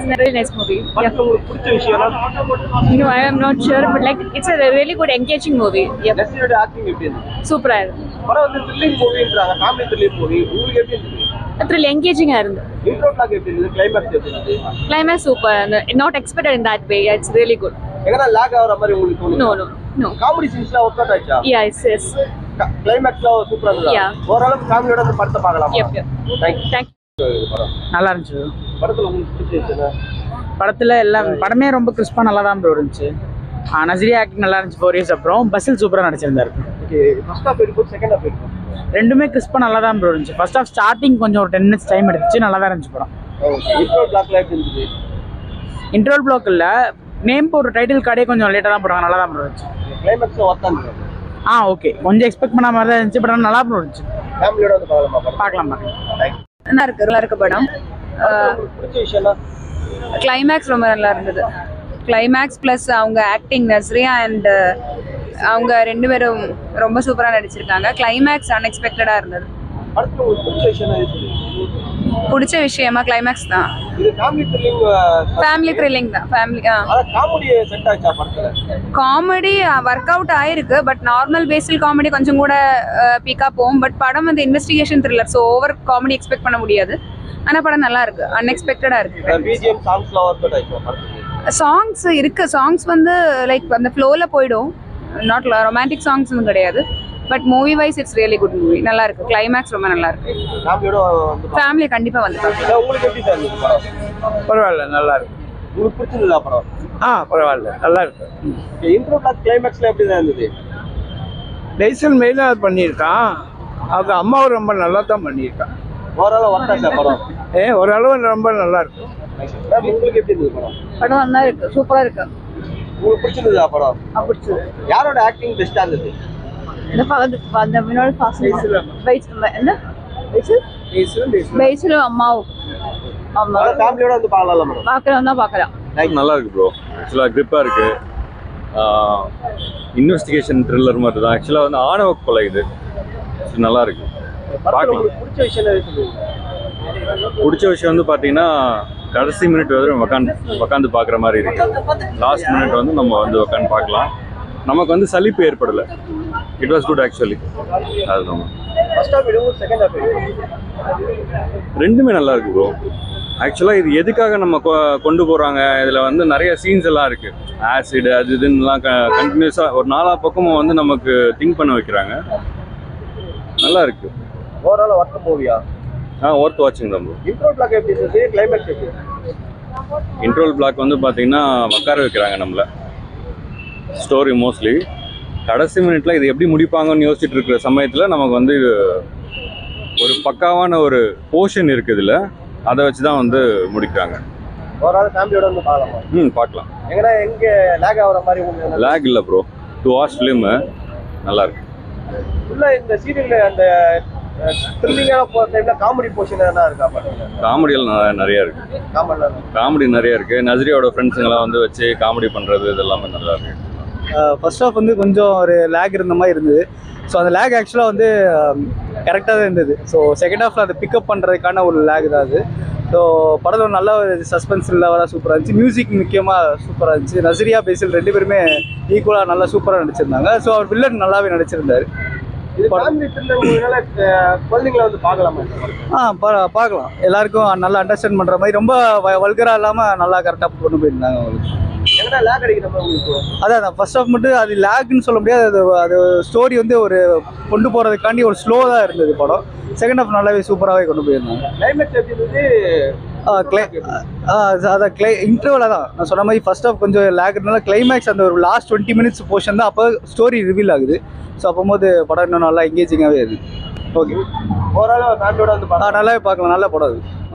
a really nice movie. Yeah. No, I am not sure, but like it's a really good, engaging movie. Yeah. Super. thrilling movie family thrilling movie. Really engaging. Intro climax Climax super. Not expected in that way. It's really good. lag No. Comedy scenes la workout aicha. Yes. Climax la super irundha. Yeah. Overall family oda படத்தை பார்க்கலாம். Yep. Thank you. நல்லா இருந்துச்சு. படத்துல உங்களுக்கு பிடிச்சது படத்துல எல்லாம் படமே ரொம்ப கிறிஸ்பா நல்லா தான் ப்ரோ இருந்துச்சு. நஸ்ரியா ஆக்டிங் நல்லா இருந்துச்சு. 4 இயர்ஸ் அப்புறம் பஸ்ஸில் சூப்பராக நடிச்சிருந்தாரு. ஓகே, ஃபர்ஸ்ட் ஹாஃப் எப்படி போச்சு, செகண்ட் ஹாஃப் எப்படி போச்சு? ரெண்டுமே கிறிஸ்பா நல்லா தான் ப்ரோ இருந்துச்சு. ஃபர்ஸ்ட் ஹாஃப் ஸ்டார்டிங் கொஞ்சம் ஒரு 10 minutes டைம் எடுத்துச்சு, நல்லா தான் இருந்துச்சு படம். ஓகே, இன்ட்ரோ பிளாக்ல எப்படி இருந்துச்சு? இன்ட்ரோல் பிளாக் இல்ல, நேம் போடுற டைட்டில் கார்டே கொஞ்சம் லேட்டாக தான் போடுறாங்க, நல்லா தான் ப்ரோ இருந்துச்சு. கிளைமேக்ஸ் ஒர்த்தா இருந்துச்சு. ஓகே, கொஞ்சம் எக்ஸ்பெக்ட் பண்ண மாதிரி தான் இருந்துச்சு, பட் நல்லா ப்ரோ இருந்துச்சு. ஃபேமிலியோட வந்து பார்க்கலாம். நல்லா இருக்கு படம். பிடிச்ச விஷயம் கிளைமேக்ஸ் ரொம்ப நல்லா இருந்தது. கிளைமேக்ஸ் ப்ளஸ் அவங்க ஆக்டிங், நஸ்ரியா அண்ட் அவங்க ரெண்டு பேரும் ரொம்ப சூப்பராக நடிச்சிருக்காங்க. கிளைமேக்ஸ் அன்எக்ஸ்பெக்டடாக இருந்தது. பிடிச்ச விஷயமா கிளைமேக்ஸ் தான். ஃபேமிலி த்ரில்லிங் தான். காமெடி ஒர்க் அவுட் ஆயிருக்கு, பட் நார்மல் பேசில் காமெடி கொஞ்சம் கூட பீக்கா போகும். பட் படம் வந்து investigation thriller, so over comedy expect பண்ண முடியாது. ஆனால் படம் நல்லா இருக்கு, அன்எக்ஸ்பெக்டடா இருக்கு. சாங்ஸ் இருக்கு, சாங்ஸ் வந்து லைக் அந்த ஃப்ளோல போயிடும். நாட் ரொமான்டிக் சாங்ஸ் கிடையாது, but movie wise it's really good movie. நல்லா இருக்கு, கிளைமேக்ஸ் ரொம்ப நல்லா இருக்கு. ஃபேமிலி கண்டிப்பா வந்து பரவாயில்ல, நல்லா இருக்கு. உங்களுக்கு பிடிச்சிருந்தா படம்? பரவாயில்ல, நல்லா இருக்கு. இன்ட்ரோ பிளாக் கிளைமேக்ஸ்ல எப்படி தான் இருந்தது? டைசன் மெயினா பண்ணியிருக்கான், அவங்க அம்மாவும் ரொம்ப நல்லா தான் பண்ணியிருக்கான். ஓரளவு ஒர்த்தாச்சா படம்? ஒரு அளவு ரொம்ப நல்லா இருக்கு. உங்களுக்கு எப்படி இருந்தது படம்? படம் நல்லா இருக்கு, சூப்பரா இருக்கு. உங்களுக்கு பிடிச்சிருந்தா படம்? பிடிச்சது. யாரோட ஆக்டிங் பெஸ்டா இருந்தது? நல்லா இருக்கு ப்ரோ. ஆக்சுவலா கிரிப்பா இருக்கு. இன்வெஸ்டிகேஷன் த்ரில்லர் மாதிரி தான். ஆக்சுவலா வந்து ஆணவ கொலை இது. நல்லா இருக்கு, பார்க்கலாம். பிடிச்ச விஷயம் வந்து பார்த்தீங்கன்னா கடைசி மினிட் வந்து உட்காந்து பார்க்குற மாதிரி இருக்கு. லாஸ்ட் மினிட் வந்து நம்ம வந்து உட்காந்து பார்க்கலாம். நமக்கு வந்து சலிப்பு ஏற்படலை. It was good actually. அதுதான். ரெண்டுமே நல்லா இருக்கு ப்ரோ. ஆக்சுவலாக இது எதுக்காக நம்ம கொண்டு போகிறாங்க, இதில் வந்து நிறைய சீன்ஸ் எல்லாம் இருக்குது. ஆசிட் அது இதுன்னெலாம் கண்டினியூஸாக ஒரு 4 பக்கமும் வந்து நமக்கு திங்க் பண்ண வைக்கிறாங்க. நல்லா இருக்கு. ஓவரால் ஒர்த் மூவியா? ஒர்த் வாட்சிங் தான் ப்ரோ. இன்ட்ரோ பிளாக் எப்படி இருந்தது? கிளைமேக்ஸ் எப்படி? இன்ட்ரோல் பிளாக் வந்து பார்த்தீங்கன்னா உட்கார வைக்கிறாங்க நம்மள. ஸ்டோரி மோஸ்ட்லி கடைசி மினிட்ல இது எப்படி முடிப்பாங்கன்னு யோசிச்சுட்டு இருக்கிற சமயத்தில் நமக்கு வந்து ஒரு பக்காவான ஒரு போர்ஷன் இருக்குது இதில். அதை வச்சு தான் வந்து முடிக்கிறாங்க. ஓவரால் ஃபேமிலியோட வந்து பார்க்கலாம். பார்க்கலாம். எங்கே லேக் ஆகிற மாதிரி உங்களுக்கு? லேக் இல்லை ப்ரோ. 2 hours ஃபிலிமு நல்லா இருக்கு. இந்த சீரியல்ல அந்த த்ரில்லிங்கான டைம்ல காமெடி போர்ஷன் என்ன இருக்கா? காமெடியெல்லாம் நிறைய இருக்கு. காமெடி நிறைய இருக்கு. நஸ்ரியாவோட ஃப்ரெண்ட்ஸுங்கெல்லாம் வந்து வச்சு காமெடி பண்றது இதெல்லாமே நல்லா இருக்கு. ஃபர்ஸ்ட் ஹாஃப் வந்து கொஞ்சம் ஒரு லேக் இருந்த மாதிரி இருந்தது. ஸோ அந்த லேக் ஆக்சுவலாக வந்து கரெக்டாக தான் இருந்தது. ஸோ செகண்ட் ஹாஃபில் அதை பிக்கப் பண்ணுறதுக்கான ஒரு லேக் தான் அது. ஸோ படத்தில் ஒரு நல்ல ஒரு சஸ்பென்ஸ் லெவலாக சூப்பராக இருந்துச்சு. மியூசிக் முக்கியமாக சூப்பராக இருந்துச்சு. நஸ்ரியா பேசில் 2 பேருமே ஈக்குவலாக நல்லா சூப்பராக நடிச்சிருந்தாங்க. ஸோ அவர் வில்லன் நல்லாவே நடிச்சிருந்தார். குழந்தைங்களை வந்து பார்க்கலாமா? பார்க்கலாம். எல்லாருக்கும் நல்லா அண்டர்ஸ்டாண்ட் பண்ணுற மாதிரி, ரொம்ப வல்கராக இல்லாமல் நல்லா கரெக்டாக கொண்டு போயிருந்தாங்க அவங்களுக்கு. அதான் ஃபர்ஸ்ட் ஹாஃப் மட்டும் அது லேக்னு சொல்ல முடியாது. அது ஸ்டோரி வந்து ஒரு கொண்டு போகிறதுக்காண்டி ஒரு ஸ்லோ தான் இருந்தது படம். செகண்ட் ஹாஃப் நல்லாவே சூப்பராகவே கொண்டு போயிருந்தாங்க. அதான் இன்டர்வலாக தான் நான் சொன்ன மாதிரி ஃபர்ஸ்ட் ஹாஃப் கொஞ்சம் லேக்னால கிளைமேக்ஸ் அந்த ஒரு லாஸ்ட் 20 minutes போர்ஷன் தான் அப்போ ஸ்டோரி ரிவீல் ஆகுது. ஸோ அப்போது படம் இன்னும் நல்லா எங்கேஜிங்காகவே இருக்குது. ஓகே, ஓவரால் ஃபேமிலியோட வந்து நல்லாவே பார்க்கலாம். நல்ல படம் அது.